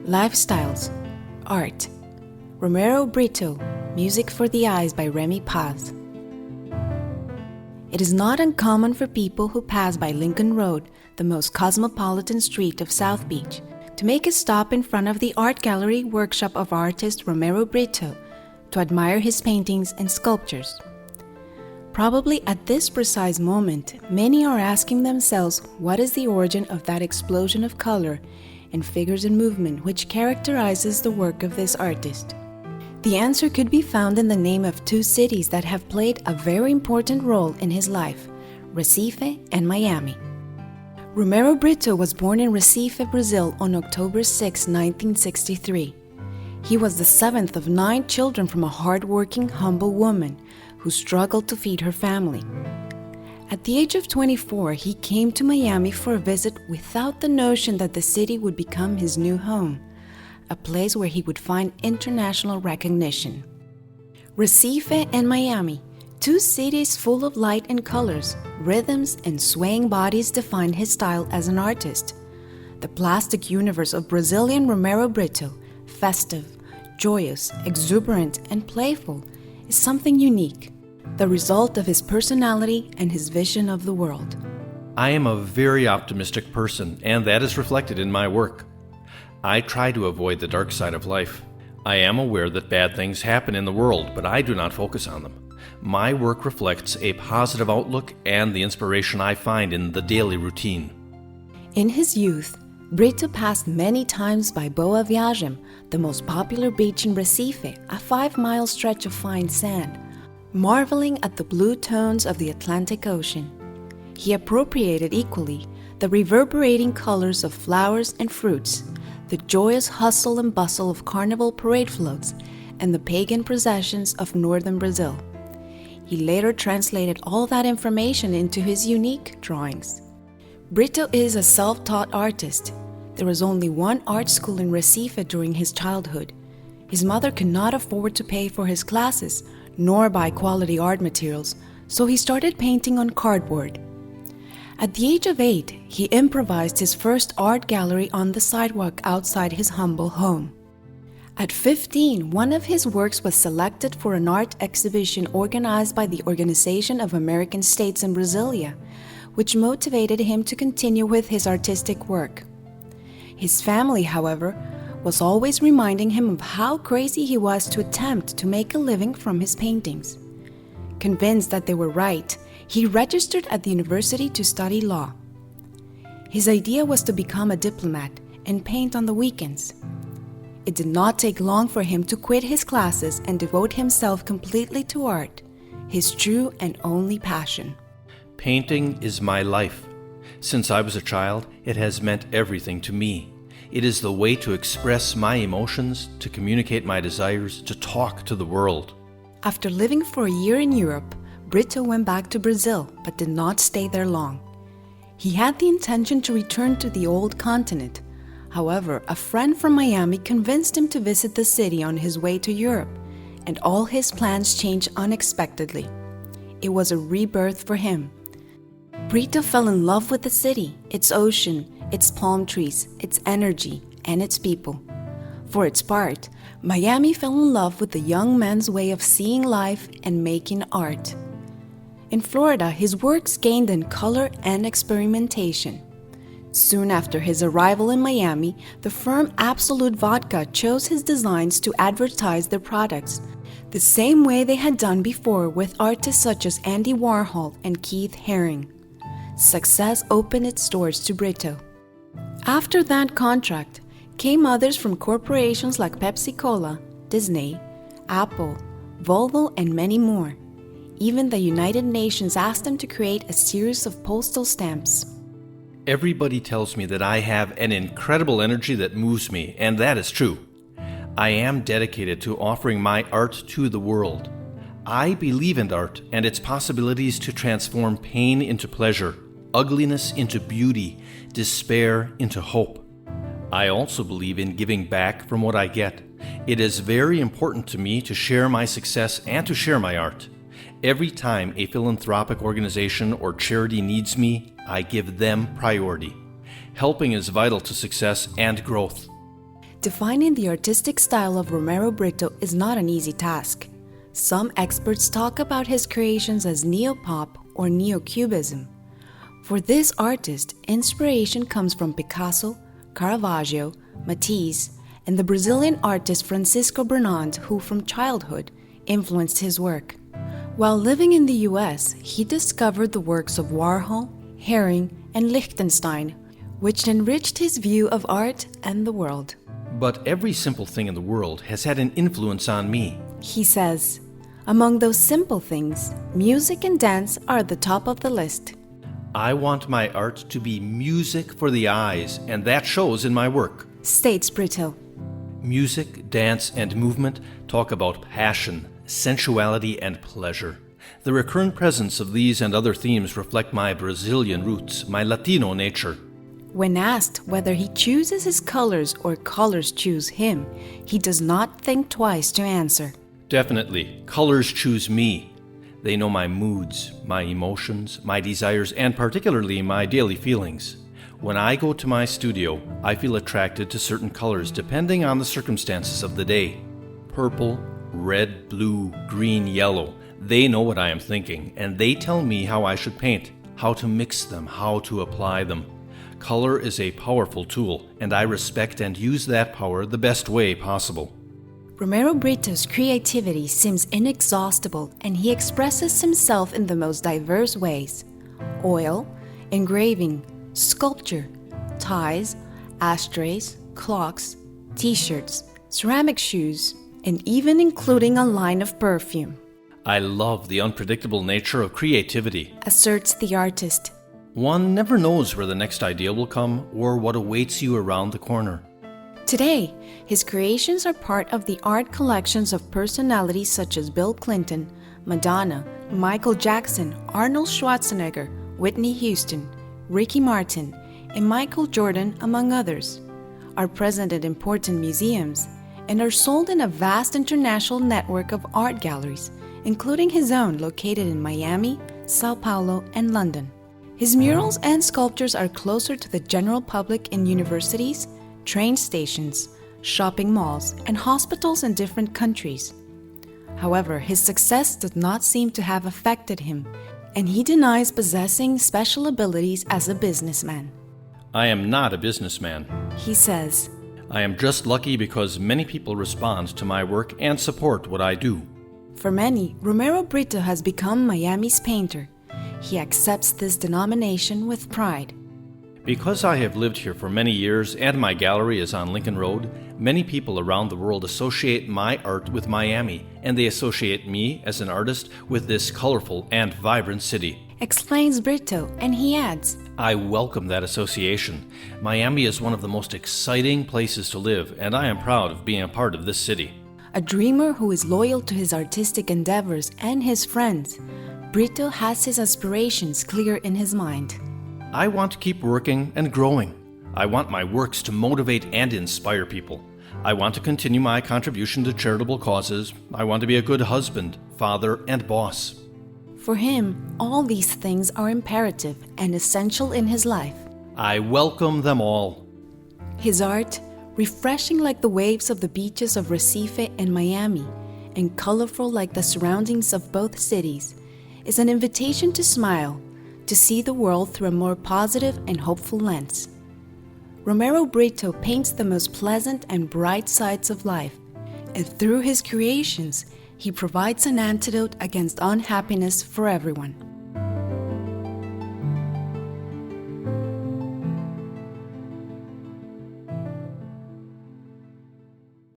Lifestyles, Art, Romero Brito, Music for the Eyes by Remy Paz. It is not uncommon for people who pass by Lincoln Road, the most cosmopolitan street of South Beach, to make a stop in front of the art gallery workshop of artist Romero Brito to admire his paintings and sculptures. Probably at this precise moment, many are asking themselves what is the origin of that explosion of color and figures and movement which characterizes the work of this artist. The answer could be found in the name of two cities that have played a very important role in his life, Recife and Miami. Romero Brito was born in Recife, Brazil on October 6, 1963. He was the seventh of 9 children from a hard-working, humble woman who struggled to feed her family. At the age of 24, he came to Miami for a visit without the notion that the city would become his new home, a place where he would find international recognition. Recife and Miami, two cities full of light and colors, rhythms, and swaying bodies define his style as an artist. The plastic universe of Brazilian Romero Brito, festive, joyous, exuberant, and playful, is something unique, the result of his personality and his vision of the world. I am a very optimistic person, and that is reflected in my work. I try to avoid the dark side of life. I am aware that bad things happen in the world, but I do not focus on them. My work reflects a positive outlook and the inspiration I find in the daily routine. In his youth, Brito passed many times by Boa Viagem, the most popular beach in Recife, a 5-mile stretch of fine sand, marveling at the blue tones of the Atlantic Ocean. He appropriated equally the reverberating colors of flowers and fruits, the joyous hustle and bustle of carnival parade floats, and the pagan processions of northern Brazil. He later translated all that information into his unique drawings. Brito is a self-taught artist. There was only one art school in Recife during his childhood. His mother could not afford to pay for his classes, nor buy quality art materials, so he started painting on cardboard. At the age of 8, he improvised his first art gallery on the sidewalk outside his humble home. At 15, one of his works was selected for an art exhibition organized by the Organization of American States in Brasilia, which motivated him to continue with his artistic work. His family, however, was always reminding him of how crazy he was to attempt to make a living from his paintings. Convinced that they were right, he registered at the university to study law. His idea was to become a diplomat and paint on the weekends. It did not take long for him to quit his classes and devote himself completely to art, his true and only passion. Painting is my life. Since I was a child, it has meant everything to me. It is the way to express my emotions, to communicate my desires, to talk to the world. After living for a year in Europe, Brito went back to Brazil but did not stay there long. He had the intention to return to the old continent. However, a friend from Miami convinced him to visit the city on his way to Europe, and all his plans changed unexpectedly. It was a rebirth for him. Brito fell in love with the city, its ocean, its palm trees, its energy, and its people. For its part, Miami fell in love with the young man's way of seeing life and making art. In Florida, his works gained in color and experimentation. Soon after his arrival in Miami, the firm Absolut Vodka chose his designs to advertise their products, the same way they had done before with artists such as Andy Warhol and Keith Haring. Success opened its doors to Brito. After that contract, came others from corporations like Pepsi-Cola, Disney, Apple, Volvo, and many more. Even the United Nations asked him to create a series of postal stamps. Everybody tells me that I have an incredible energy that moves me, and that is true. I am dedicated to offering my art to the world. I believe in art and its possibilities to transform pain into pleasure, ugliness into beauty, despair into hope. I also believe in giving back from what I get. It is very important to me to share my success and to share my art. Every time a philanthropic organization or charity needs me, I give them priority. Helping is vital to success and growth. Defining the artistic style of Romero Brito is not an easy task. Some experts talk about his creations as neopop or neocubism. For this artist, inspiration comes from Picasso, Caravaggio, Matisse, and the Brazilian artist Francisco Bernard, who from childhood influenced his work. While living in the US, he discovered the works of Warhol, Hering, and Lichtenstein, which enriched his view of art and the world. But every simple thing in the world has had an influence on me. He says, among those simple things, music and dance are at the top of the list. I want my art to be music for the eyes, and that shows in my work. States Brito. Music, dance, and movement talk about passion, sensuality, and pleasure. The recurrent presence of these and other themes reflect my Brazilian roots, my Latino nature. When asked whether he chooses his colors or colors choose him, he does not think twice to answer. Definitely, colors choose me. They know my moods, my emotions, my desires, and particularly my daily feelings. When I go to my studio, I feel attracted to certain colors depending on the circumstances of the day. Purple, red, blue, green, yellow. They know what I am thinking, and they tell me how I should paint, how to mix them, how to apply them. Color is a powerful tool, and I respect and use that power the best way possible. Romero Brito's creativity seems inexhaustible, and he expresses himself in the most diverse ways. Oil, engraving, sculpture, ties, ashtrays, clocks, t-shirts, ceramic shoes, and even including a line of perfume. I love the unpredictable nature of creativity, asserts the artist. One never knows where the next idea will come or what awaits you around the corner. Today, his creations are part of the art collections of personalities such as Bill Clinton, Madonna, Michael Jackson, Arnold Schwarzenegger, Whitney Houston, Ricky Martin, and Michael Jordan, among others, are present at important museums and are sold in a vast international network of art galleries, including his own located in Miami, Sao Paulo, and London. His murals and sculptures are closer to the general public in universities, train stations, shopping malls, and hospitals in different countries. However, his success does not seem to have affected him, and he denies possessing special abilities as a businessman. I am not a businessman, he says. I am just lucky because many people respond to my work and support what I do. For many, Romero Brito has become Miami's painter. He accepts this denomination with pride. Because I have lived here for many years and my gallery is on Lincoln Road, many people around the world associate my art with Miami, and they associate me as an artist with this colorful and vibrant city. Explains Brito, and he adds, I welcome that association. Miami is one of the most exciting places to live, and I am proud of being a part of this city. A dreamer who is loyal to his artistic endeavors and his friends, Brito has his aspirations clear in his mind. I want to keep working and growing. I want my works to motivate and inspire people. I want to continue my contribution to charitable causes. I want to be a good husband, father, and boss. For him, all these things are imperative and essential in his life. I welcome them all. His art, refreshing like the waves of the beaches of Recife and Miami, and colorful like the surroundings of both cities, is an invitation to smile, to see the world through a more positive and hopeful lens. Romero Brito paints the most pleasant and bright sides of life, and through his creations, he provides an antidote against unhappiness for everyone.